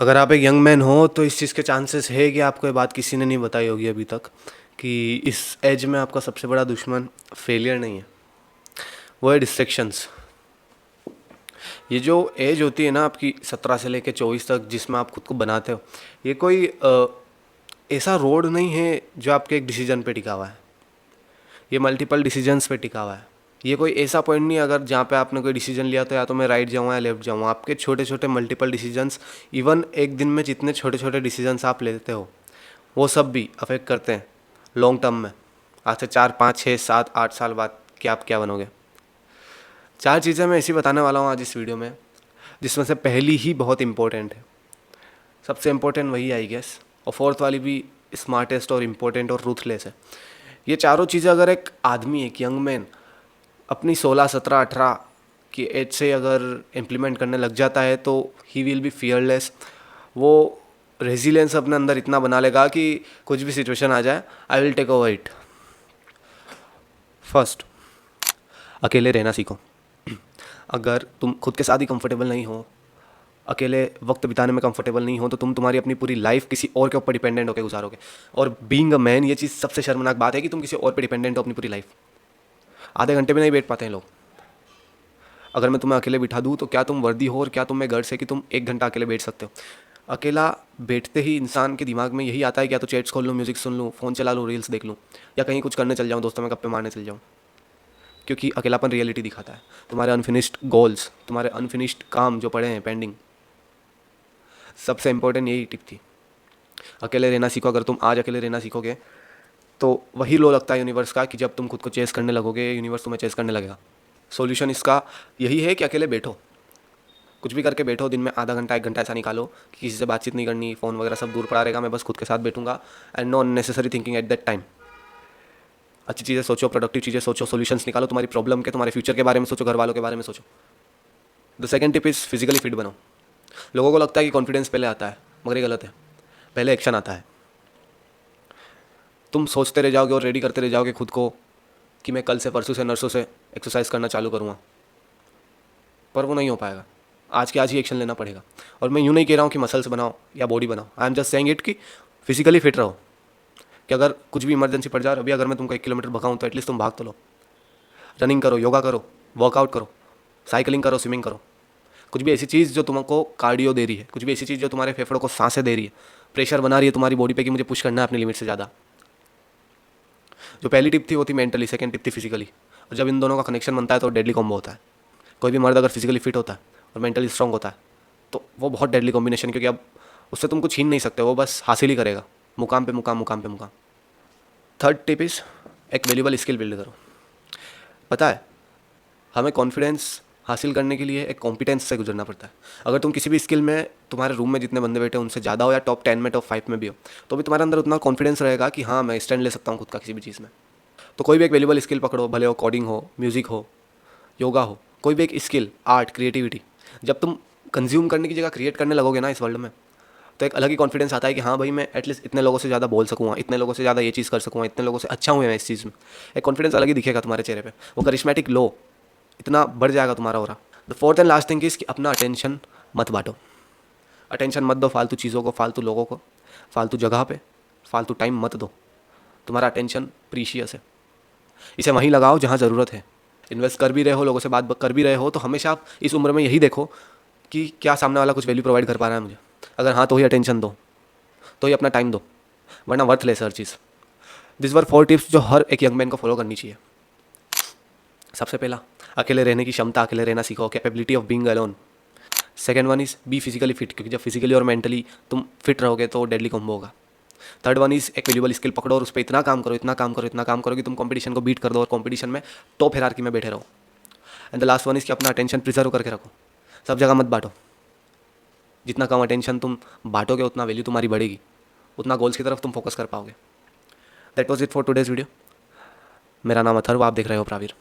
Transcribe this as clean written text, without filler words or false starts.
अगर आप एक यंग मैन हो तो इस चीज़ के चांसेस है कि आपको ये बात किसी ने नहीं बताई होगी अभी तक कि इस एज में आपका सबसे बड़ा दुश्मन फेलियर नहीं है, वो है डिस्ट्रैक्शंस। ये जो एज होती है ना आपकी 17 से लेकर 24 तक, जिसमें आप खुद को बनाते हो, ये कोई ऐसा रोड नहीं है जो आपके एक डिसीजन पे टिका हुआ है। ये मल्टीपल डिसीजंस पे टिका हुआ है। ये कोई ऐसा पॉइंट नहीं है अगर जहाँ पे आपने कोई डिसीजन लिया तो या तो मैं राइट जाऊँ या लेफ्ट जाऊँ। आपके छोटे छोटे मल्टीपल डिसीजंस, इवन एक दिन में जितने छोटे छोटे डिसीजंस आप लेते हो, वो सब भी अफेक्ट करते हैं लॉन्ग टर्म में। आज से 4 5 6 7 8 साल बाद कि आप क्या बनोगे। 4 चीज़ें मैं ऐसी बताने वाला हूँ आज इस वीडियो में, जिसमें से पहली ही बहुत इंपॉर्टेंट है, सबसे इम्पोर्टेंट वही आई गेस, और फोर्थ वाली भी स्मार्टेस्ट और इम्पोर्टेंट और रूथलेस है। ये चारों चीज़ें अगर एक आदमी, एक यंग मैन अपनी 16 17 18 की एज से अगर इम्प्लीमेंट करने लग जाता है तो ही विल बी फियरलेस। वो रेजिलियंस अपने अंदर इतना बना लेगा कि कुछ भी सिचुएशन आ जाए, I will take over it. First, अकेले रहना सीखो। अगर तुम खुद के साथ ही कंफर्टेबल नहीं हो, अकेले वक्त बिताने में कंफर्टेबल नहीं हो, तो तुम तुम्हारी अपनी पूरी लाइफ किसी और के ऊपर डिपेंडेंट होकर गुजारोगे। और बीइंग अ मैन, ये चीज़ सबसे शर्मनाक बात है कि तुम किसी और पे डिपेंडेंट हो अपनी पूरी लाइफ। आधे घंटे में नहीं बैठ पाते हैं लोग। अगर मैं तुम्हें अकेले बिठा दूँ तो क्या तुम वर्दी हो, और क्या तुम में गर्ज है कि तुम 1 घंटा अकेले बैठ सकते हो। अकेला बैठते ही इंसान के दिमाग में यही आता है कि या तो चैट्स खोल लूँ, म्यूज़िक सुन लूँ, फ़ोन चला लूँ, रील्स देख लूँ, या कहीं कुछ करने चल जाऊँ, दोस्तों में गप्पे मारने चल जाऊँ। क्योंकि अकेलापन रियलिटी दिखाता है, तुम्हारे अनफिनिश्ड गोल्स, तुम्हारे अनफिनिश्ड काम जो पड़े हैं पेंडिंग। सबसे इंपॉर्टेंट यही टिप थी, अकेले रहना सीखो। अगर तुम आज अकेले रहना सीखोगे तो वही लो लगता है यूनिवर्स का कि जब तुम खुद को चेस करने लगोगे, यूनिवर्स तुम्हें चेस करने लगेगा। सॉल्यूशन इसका यही है कि अकेले बैठो, कुछ भी करके बैठो। दिन में आधा घंटा 1 घंटा ऐसा निकालो कि किसी से बातचीत नहीं करनी, फ़ोन वगैरह सब दूर पड़ा रहेगा, मैं बस खुद के साथ बैठूंगा। And know unnecessary thinking at that time. अच्छी चीज़ें सोचो, प्रोडक्टिव चीज़ें सोचो, सॉल्यूशंस निकालो तुम्हारी प्रॉब्लम के, तुम्हारे फ्यूचर के बारे में सोचो, घर वालों के बारे में सोचो। The second tip is physically fit बनो। लोगों को लगता है कि कॉन्फिडेंस पहले आता है, मगर ये गलत है। पहले एक्शन आता है। तुम सोचते रह जाओगे और रेडी करते रह जाओगे खुद को कि मैं कल से, परसों से, नर्सों से एक्सरसाइज करना चालू करूँगा, पर वो नहीं हो पाएगा। आज के आज ही एक्शन लेना पड़ेगा। और मैं यूँ नहीं कह रहा हूँ कि मसल्स बनाओ या बॉडी बनाओ, I am just saying it कि फिजिकली फिट रहो। कि अगर कुछ भी इमरजेंसी पड़ जाए, अभी अगर मैं तुमको 1 किलोमीटर भगाऊँ तो एटलीस्ट तुम भाग तो लो। रनिंग करो, योगा करो, वर्कआउट करो, साइकिलिंग करो, स्विमिंग करो। कुछ भी ऐसी चीज़ जो तुमको कार्डियो दे रही है, कुछ भी ऐसी चीज़ जो तुम्हारे फेफड़ों को सांसें दे रही है, प्रेशर बना रही है तुम्हारी बॉडी पे कि मुझे पुश करना है अपनी लिमिट से ज़्यादा। जो पहली टिप थी वो थी मेंटली, सेकंड टिप थी फिजिकली। और जब इन दोनों का कनेक्शन बनता है तो डेडली कॉम्बो होता है। कोई भी मर्द अगर फिजिकली फिट होता है और मेंटली स्ट्रांग होता है तो वो बहुत डेडली कॉम्बिनेशन, क्योंकि अब उससे तुम कुछ छीन नहीं सकते, वो बस हासिल ही करेगा, मुकाम पे मुकाम, मुकाम पे मुकाम। थर्ड टिप इज़ एक वैल्यूबल स्किल बिल्ड करो। पता है, हमें कॉन्फिडेंस हासिल करने के लिए एक कॉम्पिटेंस से गुजरना पड़ता है। अगर तुम किसी भी स्किल में, तुम्हारे रूम में जितने बंदे बैठे हो उनसे ज़्यादा हो, या टॉप 10 में, टॉप 5 में भी हो, तो भी तुम्हारे अंदर उतना कॉन्फिडेंस रहेगा कि हाँ मैं स्टैंड ले सकता हूँ खुद का किसी भी चीज़ में। तो कोई भी एक वैल्यूबल स्किल पकड़ो, भले हो कोडिंग हो, म्यूज़िक हो, योगा हो, कोई भी एक स्किल, आर्ट, क्रिएटिविटी। जब तुम कंज्यूम करने की जगह क्रिएट करने लगोगे ना इस वर्ल्ड में, तो एक अलग ही कॉन्फिडेंस आता है कि हाँ भाई मैं एटलीस्ट इतने लोगों से ज़्यादा बोल सकूँगा, इतने लोगों से ज़्यादा ये चीज़ कर सकूँगा, इतने लोगों से अच्छा हूँ मैं इस चीज़ में। एक कॉन्फिडेंस अलग ही दिखेगा तुम्हारे चेहरे पे, वो करिश्मेटिक लो इतना बढ़ जाएगा तुम्हारा हो रहा। The fourth and last thing is कि अपना अटेंशन मत बांटो। अटेंशन मत दो फालतू चीज़ों को, फालतू लोगों को, फालतू जगह पे, फालतू टाइम मत दो। तुम्हारा अटेंशन प्रीशियस है, इसे वहीं लगाओ जहाँ ज़रूरत है। इन्वेस्ट कर भी रहे हो, लोगों से बात कर भी रहे हो, तो हमेशा आप इस उम्र में यही देखो कि क्या सामने वाला कुछ वैल्यू प्रोवाइड कर पा रहा है मुझे। अगर हाँ तो ही अटेंशन दो, तो ही अपना टाइम दो, वरना worthless her cheese. This were 4 tips जो हर एक यंग मैन को फॉलो करनी चाहिए। सबसे पहला, अकेले रहने की क्षमता, अकेले रहना सीखो, capability of being alone. Second one is be physically fit, क्योंकि जब फिजिकली और मेंटली तुम फिट रहोगे तो डेडली कॉम्बो होगा। थर्ड वन इज़ एक वैल्यूबल स्किल पकड़ो और उस पर इतना काम करो, इतना काम करो, इतना काम करो कि तुम कंपटीशन को बीट कर दो और कंपटीशन में टॉप हायरार्की में बैठे रहो। And the last one is कि अपना अटेंशन प्रिजर्व करके रखो, सब जगह मत बांटो। जितना कम अटेंशन तुम बांटोगे उतना वैल्यू तुम्हारी बढ़ेगी, उतना गोल्स की तरफ तुम फोकस कर पाओगे। That was it for today's video. मेरा नाम अथर्व, आप देख रहे हो प्रावीर।